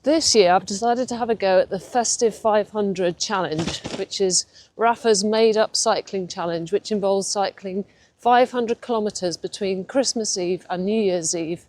This year I've decided to have a go at the Festive 500 challenge, which is Rapha's made-up cycling challenge, which involves cycling 500 kilometres between Christmas Eve and New Year's Eve.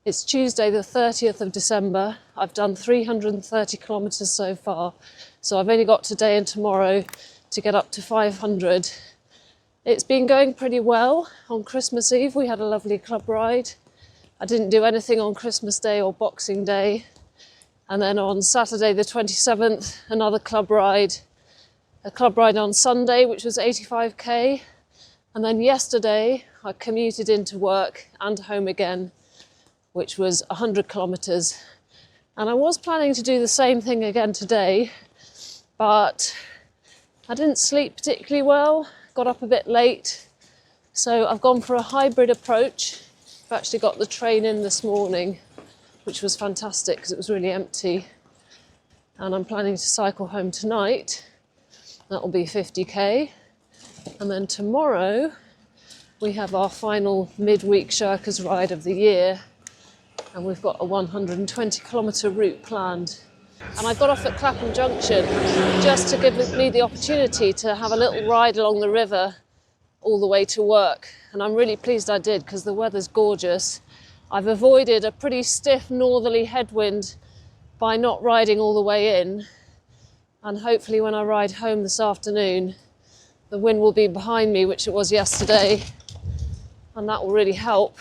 It's Tuesday the 30th of December. I've done 330 kilometres so far, so I've only got today and tomorrow to get up to 500. It's been going pretty well. On Christmas Eve we had a lovely club ride. I didn't do anything on Christmas Day or Boxing Day. And then on Saturday the 27th, another club ride. A club ride on Sunday, which was 85k. And then yesterday, I commuted into work and home again, which was 100 kilometres. And I was planning to do the same thing again today, but I didn't sleep particularly well, got up a bit late. So I've gone for a hybrid approach. I've actually got the train in this morning, which was fantastic because it was really empty. And I'm planning to cycle home tonight. That will be 50k. And then tomorrow we have our final midweek Shirkers ride of the year. And we've got a 120 kilometre route planned. And I got off at Clapham Junction just to give me the opportunity to have a little ride along the river all the way to work. And I'm really pleased I did because the weather's gorgeous. I've avoided a pretty stiff northerly headwind by not riding all the way in, and hopefully when I ride home this afternoon the wind will be behind me, which it was yesterday, and that will really help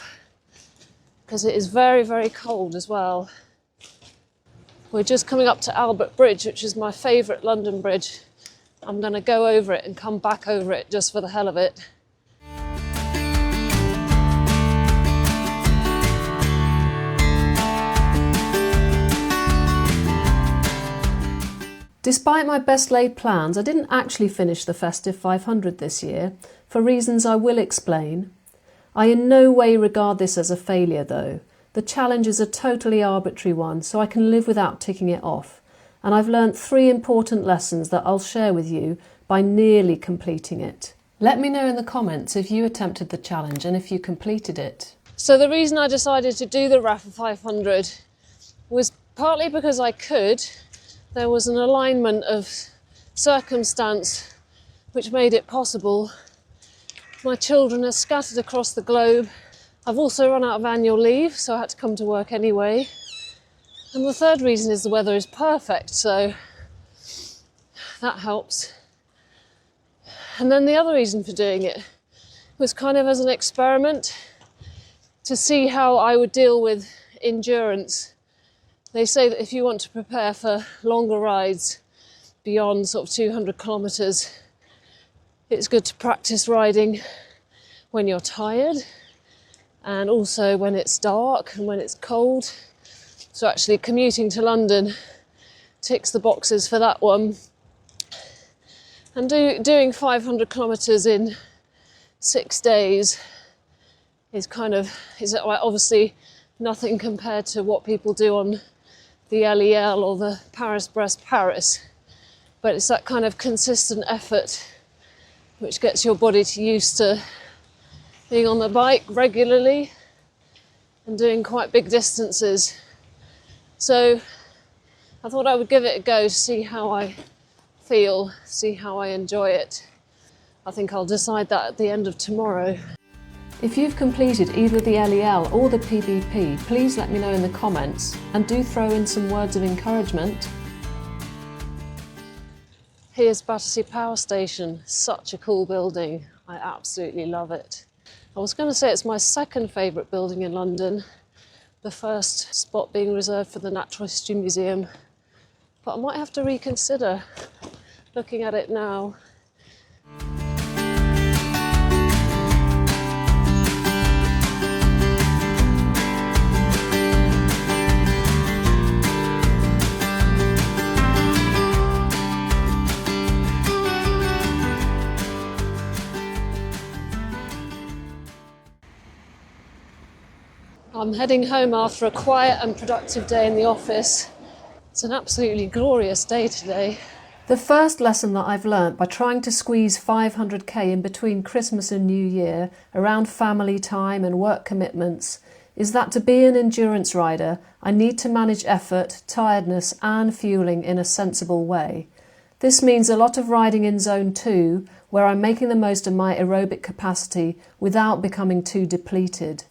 because it is very, very cold as well. We're just coming up to Albert Bridge, which is my favourite London bridge. I'm going to go over it and come back over it just for the hell of it. Despite my best laid plans, I didn't actually finish the Festive 500 this year, for reasons I will explain. I in no way regard this as a failure though. The challenge is a totally arbitrary one, so I can live without ticking it off. And I've learnt 3 important lessons that I'll share with you by nearly completing it. Let me know in the comments if you attempted the challenge and if you completed it. So the reason I decided to do the Rapha 500 was partly because I could. There was an alignment of circumstance which made it possible. My children are scattered across the globe. I've also run out of annual leave, so I had to come to work anyway. And the third reason is the weather is perfect, so that helps. And then the other reason for doing it was kind of as an experiment to see how I would deal with endurance. They say that if you want to prepare for longer rides beyond sort of 200 kilometres, it's good to practice riding when you're tired and also when it's dark and when it's cold. So actually commuting to London ticks the boxes for that one. And doing 500 kilometres in 6 days is obviously nothing compared to what people do on the LEL or the Paris-Brest-Paris, but it's that kind of consistent effort which gets your body used to being on the bike regularly and doing quite big distances. So I thought I would give it a go to see how I feel, see how I enjoy it. I think I'll decide that at the end of tomorrow. If you've completed either the LEL or the PBP, please let me know in the comments and do throw in some words of encouragement. Here's Battersea Power Station, such a cool building. I absolutely love it. I was going to say it's my second favourite building in London, the first spot being reserved for the Natural History Museum, but I might have to reconsider looking at it now. I'm heading home after a quiet and productive day in the office. It's an absolutely glorious day today. The first lesson that I've learnt by trying to squeeze 500k in between Christmas and New Year, around family time and work commitments, is that to be an endurance rider, I need to manage effort, tiredness and fuelling in a sensible way. This means a lot of riding in Zone 2, where I'm making the most of my aerobic capacity without becoming too depleted.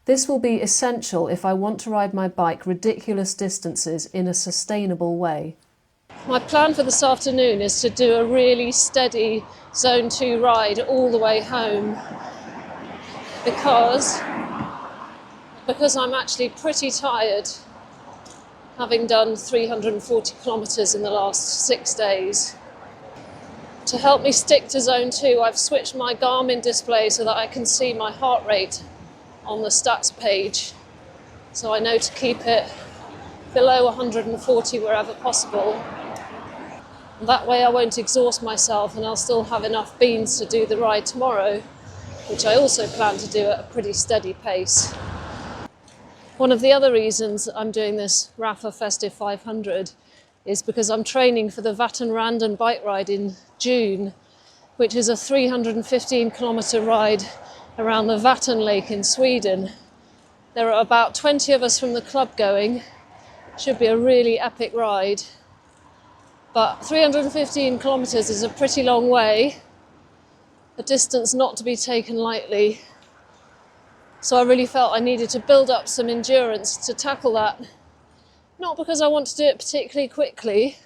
This will be essential if I want to ride my bike ridiculous distances in a sustainable way. My plan for this afternoon is to do a really steady Zone 2 ride all the way home because I'm actually pretty tired, having done 340 kilometres in the last 6 days. To help me stick to Zone 2, I've switched my Garmin display so that I can see my heart rate on the stats page, so I know to keep it below 140 wherever possible. And that way I won't exhaust myself and I'll still have enough beans to do the ride tomorrow, which I also plan to do at a pretty steady pace. One of the other reasons I'm doing this Rapha Festive 500 is because I'm training for the Vattenranden bike ride in June, which is a 315 kilometre ride around the Vatten Lake in Sweden. There are about 20 of us from the club going. Should be a really epic ride. But 315 kilometres is a pretty long way, a distance not to be taken lightly. So I really felt I needed to build up some endurance to tackle that. Not because I want to do it particularly quickly,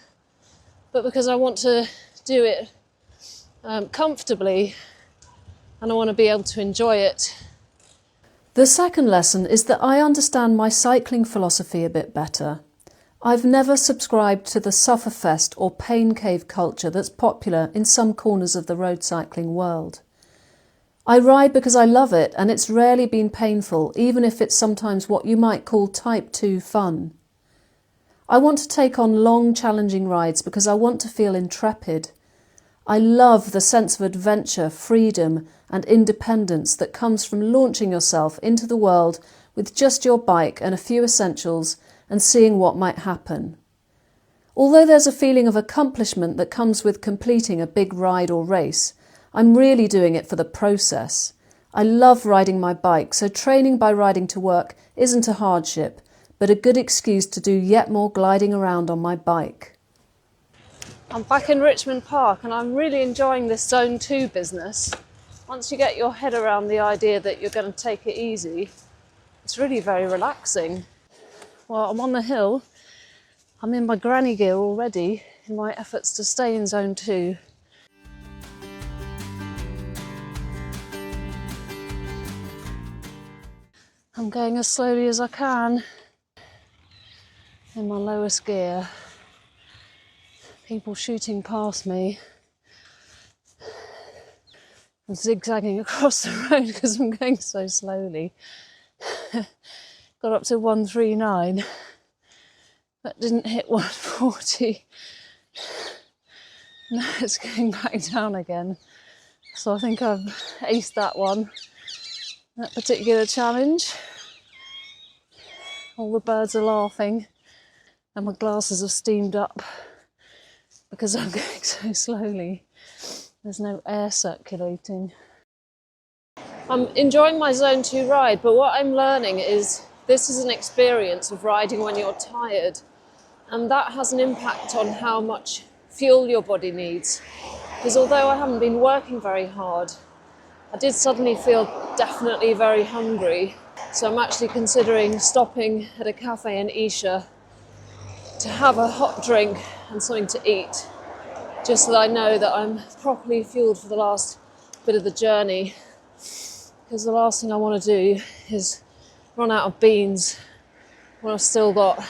but because I want to do it comfortably, and I want to be able to enjoy it. The second lesson is that I understand my cycling philosophy a bit better. I've never subscribed to the sufferfest or pain cave culture that's popular in some corners of the road cycling world. I ride because I love it, and it's rarely been painful, even if it's sometimes what you might call type 2 fun. I want to take on long, challenging rides because I want to feel intrepid. I love the sense of adventure, freedom and independence that comes from launching yourself into the world with just your bike and a few essentials and seeing what might happen. Although there's a feeling of accomplishment that comes with completing a big ride or race, I'm really doing it for the process. I love riding my bike, so training by riding to work isn't a hardship, but a good excuse to do yet more gliding around on my bike. I'm back in Richmond Park and I'm really enjoying this Zone 2 business. Once you get your head around the idea that you're going to take it easy, it's really very relaxing. Well, I'm on the hill. I'm in my granny gear already in my efforts to stay in Zone 2. I'm going as slowly as I can in my lowest gear. People shooting past me. I'm zigzagging across the road because I'm going so slowly. Got up to 139, but didn't hit 140. Now it's going back down again. So I think I've aced that particular challenge. All the birds are laughing and my glasses have steamed up because I'm going so slowly. There's no air circulating. I'm enjoying my Zone 2 ride, but what I'm learning is this is an experience of riding when you're tired, and that has an impact on how much fuel your body needs. Because although I haven't been working very hard, I did suddenly feel definitely very hungry. So I'm actually considering stopping at a cafe in Isha to have a hot drink and something to eat, just so that I know that I'm properly fueled for the last bit of the journey. Because the last thing I want to do is run out of beans when I've still got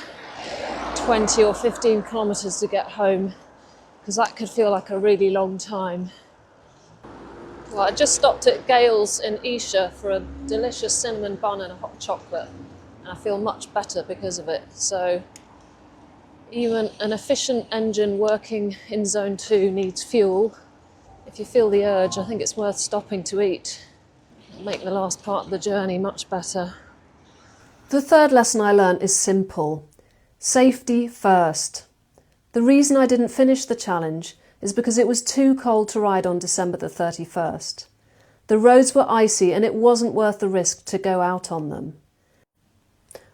20 or 15 kilometres to get home, because that could feel like a really long time. Well, I just stopped at Gale's in Isha for a delicious cinnamon bun and a hot chocolate, and I feel much better because of it. So even an efficient engine working in Zone 2 needs fuel. If you feel the urge, I think it's worth stopping to eat. It'll make the last part of the journey much better. The third lesson I learned is simple. Safety first. The reason I didn't finish the challenge is because it was too cold to ride on December the 31st. The roads were icy and it wasn't worth the risk to go out on them.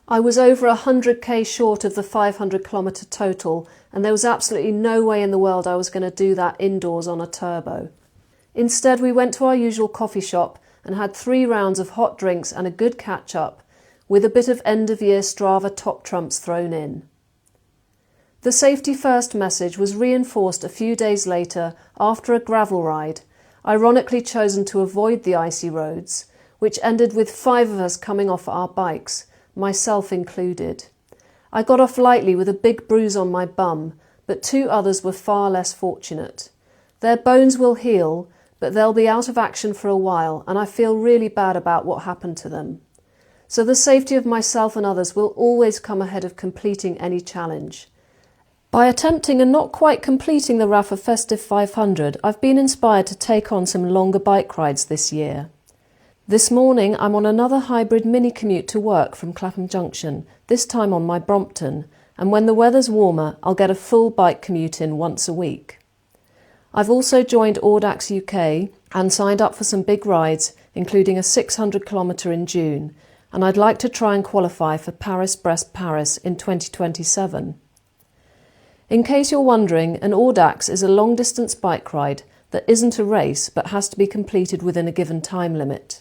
I was over 100k short of the 500-kilometre total, and there was absolutely no way in the world I was going to do that indoors on a turbo. Instead, we went to our usual coffee shop and had 3 rounds of hot drinks and a good catch-up, with a bit of end-of-year Strava top trumps thrown in. The safety first message was reinforced a few days later after a gravel ride, ironically chosen to avoid the icy roads, which ended with 5 of us coming off our bikes, myself included. I got off lightly with a big bruise on my bum, but 2 others were far less fortunate. Their bones will heal, but they'll be out of action for a while, and I feel really bad about what happened to them. So the safety of myself and others will always come ahead of completing any challenge. By attempting and not quite completing the Rapha Festive 500, I've been inspired to take on some longer bike rides this year. This morning I'm on another hybrid mini commute to work from Clapham Junction, this time on my Brompton, and when the weather's warmer I'll get a full bike commute in once a week. I've also joined Audax UK and signed up for some big rides, including a 600-kilometre in June, and I'd like to try and qualify for Paris-Brest-Paris in 2027. In case you're wondering, an Audax is a long-distance bike ride that isn't a race but has to be completed within a given time limit.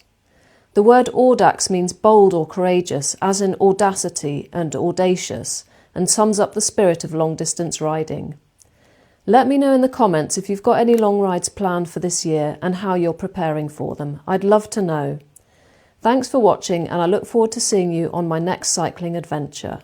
The word Audax means bold or courageous, as in audacity and audacious, and sums up the spirit of long-distance riding. Let me know in the comments if you've got any long rides planned for this year and how you're preparing for them. I'd love to know. Thanks for watching, and I look forward to seeing you on my next cycling adventure.